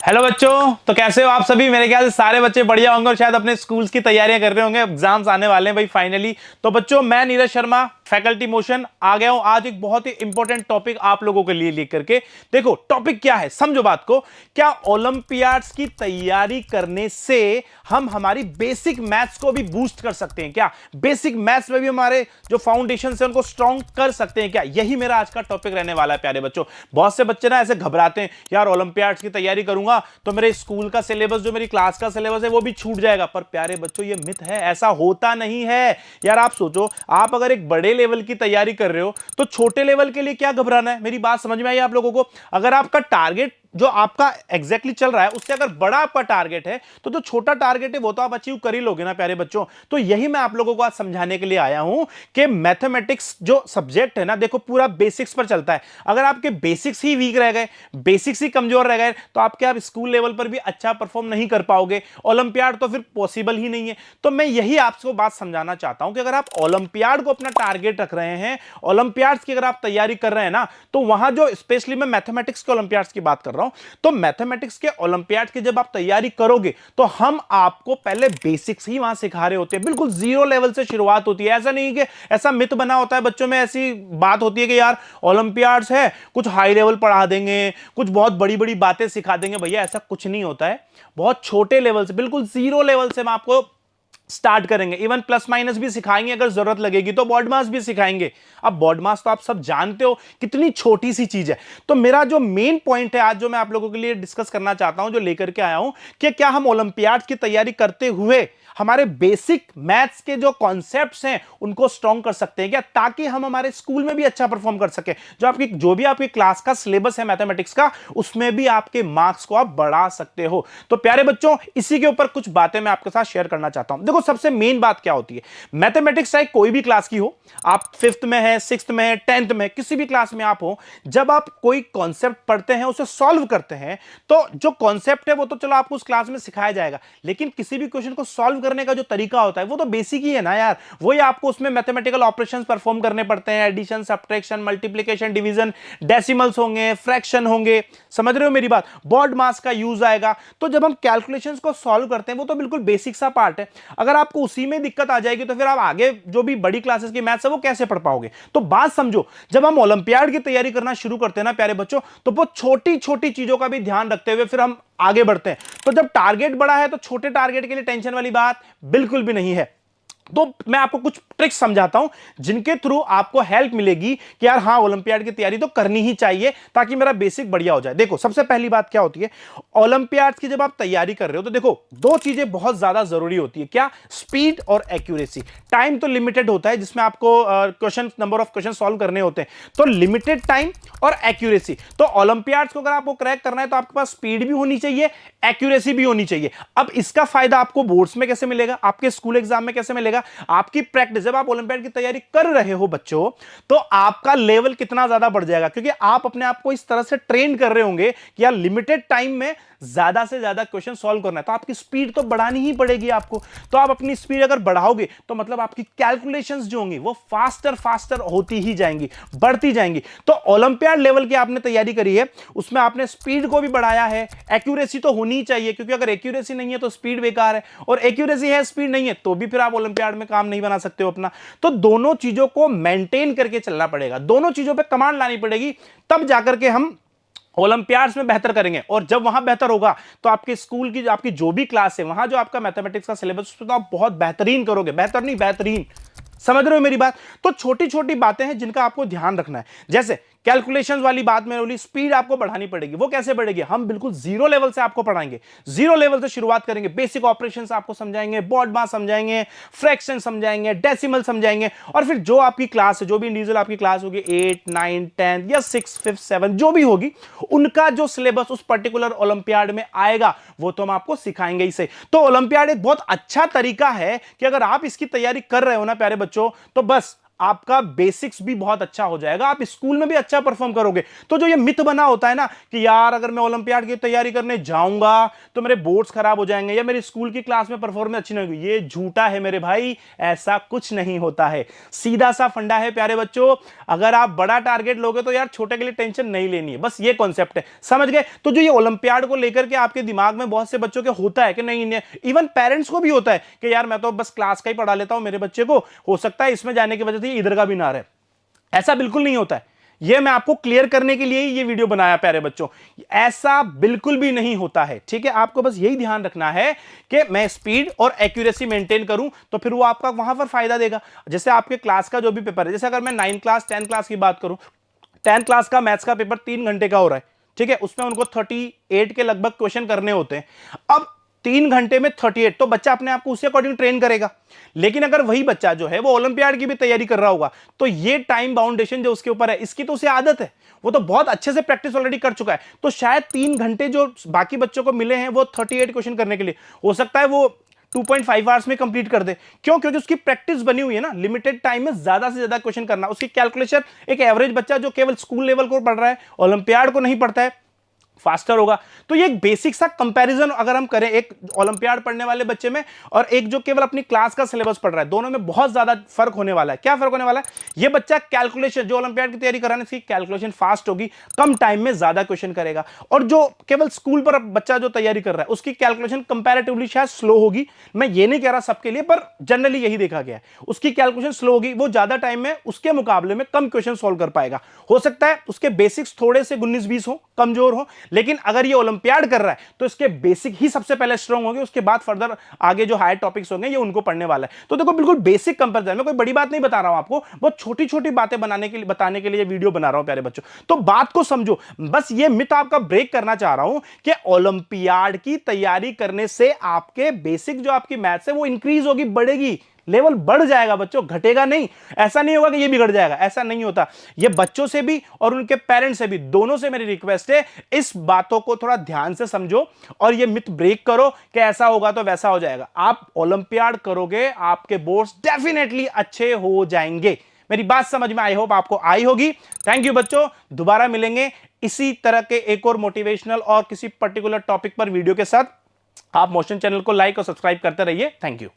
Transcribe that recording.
Hello बच्चों, तो कैसे हो आप सभी। मेरे ख्याल से सारे बच्चे बढ़िया होंगे और शायद अपने स्कूल्स की तैयारियां कर रहे होंगे। एग्जाम्स आने वाले हैं भाई फाइनली। तो बच्चों, मैं नीरज शर्मा फैकल्टी मोशन आ गया हूं आज एक बहुत ही इंपॉर्टेंट टॉपिक आप लोगों के लिए लेकर के। देखो टॉपिक क्या है, समझो बात को। क्या ओलंपियाड्स की तैयारी करने से हम हमारी बेसिक मैथ्स को भी बूस्ट कर सकते हैं? क्या बेसिक मैथ्स में भी हमारे जो फाउंडेशन है उनको स्ट्रॉन्ग कर सकते हैं क्या? यही मेरा आज का टॉपिक रहने वाला है प्यारे बच्चों। बहुत से बच्चे ना ऐसे घबराते हैं, यार ओलंपियाड्स की तैयारी करूंगा तो मेरे स्कूल का सिलेबस, जो मेरी क्लास का सिलेबस है वो भी छूट जाएगा। पर प्यारे बच्चों, ये मिथ है, ऐसा होता नहीं है। यार आप सोचो, आप अगर एक बड़े लेवल की तैयारी कर रहे हो तो छोटे लेवल के लिए क्या घबराना है? मेरी बात समझ में आई आप लोगों को? अगर आपका टारगेट जो आपका एग्जैक्टली चल रहा है उससे अगर बड़ा आपका टारगेट है तो जो छोटा टारगेट है वो तो आप अचीव कर ही लोगे ना प्यारे बच्चों। तो यही मैं आप लोगों को आज समझाने के लिए आया हूं कि मैथमेटिक्स जो सब्जेक्ट है ना, देखो पूरा बेसिक्स पर चलता है। अगर आपके बेसिक्स ही वीक रह गए, बेसिक्स ही कमजोर रह गए, तो आपके आप स्कूल लेवल पर भी अच्छा परफॉर्म नहीं कर पाओगे। ओलंपियाड तो फिर पॉसिबल ही नहीं है। तो मैं यही आपको बात समझाना चाहता हूं कि अगर आप ओलंपियाड को अपना टारगेट रख रहे हैं, ओलंपियाड्स की अगर आप तैयारी कर रहे हैं ना, तो वहां जो स्पेशली मैं मैथमेटिक्स के ओलंपियाड्स की बात कर रहा हूं, तो मैथमेटिक्स के ओलंपियाड की जब आप तैयारी करोगे तो हम आपको पहले बेसिक्स ही वहां सिखा रहे होते हैं। बिल्कुल जीरो लेवल से शुरुआत होती है। ऐसा नहीं कि ऐसा मिथ बना होता है बच्चों में, ऐसी बात होती है कि यार ओलंपियाड्स है कुछ हाई लेवल पढ़ा देंगे, कुछ बहुत बड़ी बड़ी बातें सिखा देंगे। भैया ऐसा कुछ नहीं होता है। बहुत छोटे लेवल से, बिल्कुल जीरो लेवल से मैं आपको स्टार्ट करेंगे। इवन प्लस माइनस भी सिखाएंगे, अगर जरूरत लगेगी तो बॉड मास भी सिखाएंगे। अब बॉड मास तो आप सब जानते हो कितनी छोटी सी चीज है। तो मेरा जो मेन पॉइंट है आज, जो मैं आप लोगों के लिए डिस्कस करना चाहता हूं, जो लेकर के आया हूं, कि क्या हम ओलंपियाड की तैयारी करते हुए हमारे बेसिक मैथ्स के जो कॉन्सेप्ट्स हैं उनको स्ट्रॉन्ग कर सकते हैं क्या, ताकि हम हमारे स्कूल में भी अच्छा परफॉर्म कर सके। जो भी आपकी क्लास का सिलेबस है मैथमेटिक्स का, उसमें भी आपके मार्क्स को आप बढ़ा सकते हो। तो प्यारे बच्चों, इसी के ऊपर कुछ बातें मैं आपके साथ शेयर करना चाहता हूं। देखो सबसे मेन बात क्या होती है, मैथमेटिक्स चाहे कोई भी क्लास की हो, आप फिफ्थ में है, सिक्स्थ में है, टेंथ में, किसी भी क्लास में आप हो, जब आप कोई कॉन्सेप्ट पढ़ते हैं, उसे सॉल्व करते हैं, तो जो कॉन्सेप्ट है वो तो चलो आपको उस क्लास में सिखाया जाएगा, लेकिन किसी भी क्वेश्चन को सॉल्व करने का जो तरीका होता है वो तो बेसिक ही है ना यार। वही आपको उसमें मैथमेटिकल ऑपरेशंस परफॉर्म करने पड़ते हैं, addition, subtraction, multiplication, division, decimals होंगे, फ्रैक्शन होंगे। समझ रहे हो मेरी बात? बॉड मास का यूज आएगा। तो जब हम कैलकुलेशंस को सॉल्व करते हैं वो तो बिल्कुल बेसिक सा पार्ट है। अगर आपको उसी में दिक्कत आ जाएगी तो फिर आप आगे जो भी बड़ी क्लासेस की मैथ्स है वो कैसे पढ़ पाओगे? तो बात समझो, जब हम ओलंपियाड की तैयारी करना शुरू करते हैं ना प्यारे बच्चों, तो बहुत छोटी छोटी चीजों का भी ध्यान रखते हुए फिर हम आगे बढ़ते हैं। तो जब टारगेट बड़ा है तो छोटे टारगेट के लिए टेंशन वाली बात बिल्कुल भी नहीं है। तो मैं आपको कुछ ट्रिक्स समझाता हूं जिनके थ्रू आपको हेल्प मिलेगी कि यार हां, ओलंपियाड की तैयारी तो करनी ही चाहिए ताकि मेरा बेसिक बढ़िया हो जाए। देखो सबसे पहली बात क्या होती है, ओलंपियाड की जब आप तैयारी कर रहे हो तो देखो दो चीजें बहुत ज्यादा जरूरी होती है। क्या? स्पीड और एक्यूरेसी। टाइम तो लिमिटेड होता है जिसमें आपको question, number of question solve करने होते हैं, तो लिमिटेड टाइम और एक्यूरेसी। तो ओलंपियाड को अगर आपको क्रैक करना है तो आपके पास स्पीड भी होनी चाहिए, एक्यूरेसी भी होनी चाहिए। अब इसका फायदा आपको बोर्ड्स में कैसे मिलेगा, आपके स्कूल एग्जाम में कैसे मिलेगा? आपकी प्रैक्टिस, जब आप ओलंपियाड की तैयारी कर रहे हो बच्चों, तो आपका लेवल कितना ज्यादा बढ़ जाएगा, क्योंकि आप अपने आप को इस तरह से ट्रेन कर रहे होंगे कि यार लिमिटेड टाइम में ज्यादा से ज्यादा क्वेश्चन सॉल्व करना है, तो आपकी स्पीड तो बढ़ानी ही पड़ेगी आपको। तो आप अपनी स्पीड अगर बढ़ाओगे तो मतलब आपकी कैलकुलेशंस जो होंगी वो फास्टर फास्टर होती ही जाएंगी, बढ़ती जाएंगी। तो ओलंपियाड लेवल की आपने तैयारी करी है, उसमें आपने स्पीड को भी बढ़ाया है, एक्यूरेसी तो होनी चाहिए, क्योंकि अगर एक्यूरेसी नहीं है तो स्पीड बेकार है, और एक्यूरेसी है स्पीड नहीं है तो भी फिर आप ओलंपियाड में काम नहीं बना सकते हो अपना। तो दोनों चीजों को मेंटेन करके चलना पड़ेगा, दोनों चीजों पे कमांड लानी पड़ेगी, तब जाकर के हम ओलंपियाड्स में बेहतर करेंगे। और जब वहां बेहतर होगा तो आपके स्कूल की, आपकी जो भी क्लास है, वहां जो आपका मैथमेटिक्स का सिलेबस, उसमें तो आप बहुत बेहतरीन करोगे, बेहतर नहीं बेहतरीन। समझ रहे हो मेरी बात? तो छोटी छोटी बातें हैं जिनका आपको ध्यान रखना है। जैसे कैलकुलेशंस वाली बात मैंने बोली, स्पीड आपको बढ़ानी पड़ेगी। वो कैसे बढ़ेगी? हम बिल्कुल जीरो लेवल से आपको पढ़ाएंगे, जीरो लेवल से शुरुआत करेंगे, बेसिक ऑपरेशंस आपको समझाएंगे, बॉड मास समझाएंगे, फ्रैक्शन समझाएंगे, डेसिमल समझाएंगे, और फिर जो आपकी क्लास है, जो भी इंडिविजुअल आपकी क्लास होगी, 8, 9, 10 या 6, 5, 7 जो भी होगी, उनका जो सिलेबस उस पर्टिकुलर ओलंपियाड में आएगा वो तो हम आपको सिखाएंगे ही सही। तो ओलंपियाड एक बहुत अच्छा तरीका है कि अगर आप इसकी तैयारी कर रहे हो ना प्यारे बच्चों, तो बस आपका बेसिक्स भी बहुत अच्छा हो जाएगा, आप स्कूल में भी अच्छा परफॉर्म करोगे। तो जो ये मिथ बना होता है ना कि यार अगर मैं ओलंपियाड की तैयारी करने जाऊंगा तो मेरे बोर्ड्स खराब हो जाएंगे या मेरी स्कूल की क्लास में परफॉर्मेंस अच्छी नहीं होगी, ये झूठा है मेरे भाई, ऐसा कुछ नहीं होता है। सीधा सा फंडा है प्यारे बच्चों, अगर आप बड़ा टारगेट लोगे तो यार छोटे के लिए टेंशन नहीं लेनी है, बस ये कॉन्सेप्ट है, समझ गए। तो जो ये ओलंपियाड को लेकर के आपके दिमाग में बहुत से बच्चों के होता है कि नहीं, इवन पेरेंट्स को भी होता है कि यार मैं तो बस क्लास का ही पढ़ा लेता हूं, मेरे बच्चे को हो सकता है इसमें जाने की वजह से इधर का भी ना रहे, ऐसा बिल्कुल नहीं होता है। ये मैं आपको क्लियर करने के लिए ही ये वीडियो बनाया प्यारे बच्चों, ऐसा बिल्कुल भी नहीं होता है, ठीक है। आपको बस यही ध्यान रखना है कि मैं स्पीड और एक्यूरेसी मेंटेन करूं तो फिर वो आपका वहां पर फायदा देगा। जैसे आपके क्लास का जो भी पेपर है, जैसे अगर मैं 9 क्लास 10 क्लास की बात करूं, 10 क्लास का मैथ्स का पेपर 3 घंटे का हो रहा है, ठीक है, उसमें उनको 38 के लगभग क्वेश्चन करने होते हैं। अब 3 घंटे में 38, तो बच्चा अपने आप को उसी अकॉर्डिंग ट्रेन करेगा। लेकिन अगर वही बच्चा जो है वो ओलंपियाड की भी तैयारी कर रहा होगा तो ये टाइम बाउंडेशन जो उसके ऊपर है, इसकी तो उसे आदत है, वो तो बहुत अच्छे से प्रैक्टिस ऑलरेडी कर चुका है, तो शायद 3 घंटे जो बाकी बच्चों को मिले हैं वो 38 क्वेश्चन करने के लिए, हो सकता है वो 2.5 आवर्स में कंप्लीट कर दे। क्यों? क्योंकि उसकी प्रैक्टिस बनी हुई है ना, लिमिटेड टाइम में ज्यादा से ज्यादा क्वेश्चन करना, उसकी कैलकुलेशन एक एवरेज बच्चा जो केवल स्कूल लेवल को पढ़ रहा है, ओलंपियाड को नहीं पढ़ता है, फास्टर होगा। तो ये एक बेसिक सा कंपैरिजन अगर हम करें एक ओलंपियाड पढ़ने वाले बच्चे में और एक जो केवल अपनी क्लास का सिलेबस पढ़ रहा है, दोनों में बहुत ज्यादा फर्क होने वाला है। क्या फर्क होने वाला है? ये बच्चा कैलकुलेशन, जो ओलंपियाड की तैयारी कर रहा है, इसकी कैलकुलेशन फास्ट होगी, कम टाइम में ज्यादा क्वेश्चन करेगा। और जो केवल स्कूल पर बच्चा जो तैयारी कर रहा है, उसकी कैलकुलेशन कंपैरेटिवली शायद स्लो होगी। मैं ये नहीं कह रहा सबके लिए, पर जनरली यही देखा गया है, उसकी कैलकुलेशन स्लो होगी, वो ज्यादा टाइम में उसके मुकाबले में कम क्वेश्चन सॉल्व कर पाएगा। हो सकता है उसके बेसिक्स थोड़े से 19-20 हो, कमजोर हो, लेकिन अगर ये ओलंपियाड कर रहा है तो इसके बेसिक ही सबसे पहले स्ट्रांग होंगे, उसके बाद फर्दर आगे जो हायर टॉपिक्स होंगे ये उनको पढ़ने वाला है। तो देखो बिल्कुल बेसिक कंपैरिजन, मैं कोई बड़ी बात नहीं बता रहा हूं आपको, बहुत छोटी छोटी बातें बताने के लिए वीडियो बना रहा हूं प्यारे बच्चों। तो बात को समझो, बस ये मिथ आपका ब्रेक करना चाह रहा हूं कि ओलंपियाड की तैयारी करने से आपके बेसिक जो आपकी मैथ्स है वो इंक्रीज होगी, बढ़ेगी, लेवल बढ़ जाएगा बच्चों, घटेगा नहीं। ऐसा नहीं होगा कि ये बिगड़ जाएगा, ऐसा नहीं होता। ये बच्चों से भी और उनके पेरेंट्स से भी, दोनों से मेरी रिक्वेस्ट है, इस बातों को थोड़ा ध्यान से समझो और ये मिथ ब्रेक करो कि ऐसा होगा तो वैसा हो जाएगा। आप ओलंपियाड करोगे, आपके बोर्ड्स डेफिनेटली अच्छे हो जाएंगे। मेरी बात समझ में आई, होप आपको आई होगी। थैंक यू बच्चों, दोबारा मिलेंगे इसी तरह के एक और मोटिवेशनल और किसी पर्टिकुलर टॉपिक पर वीडियो के साथ। आप मोशन चैनल को लाइक और सब्सक्राइब करते रहिए। Thank you.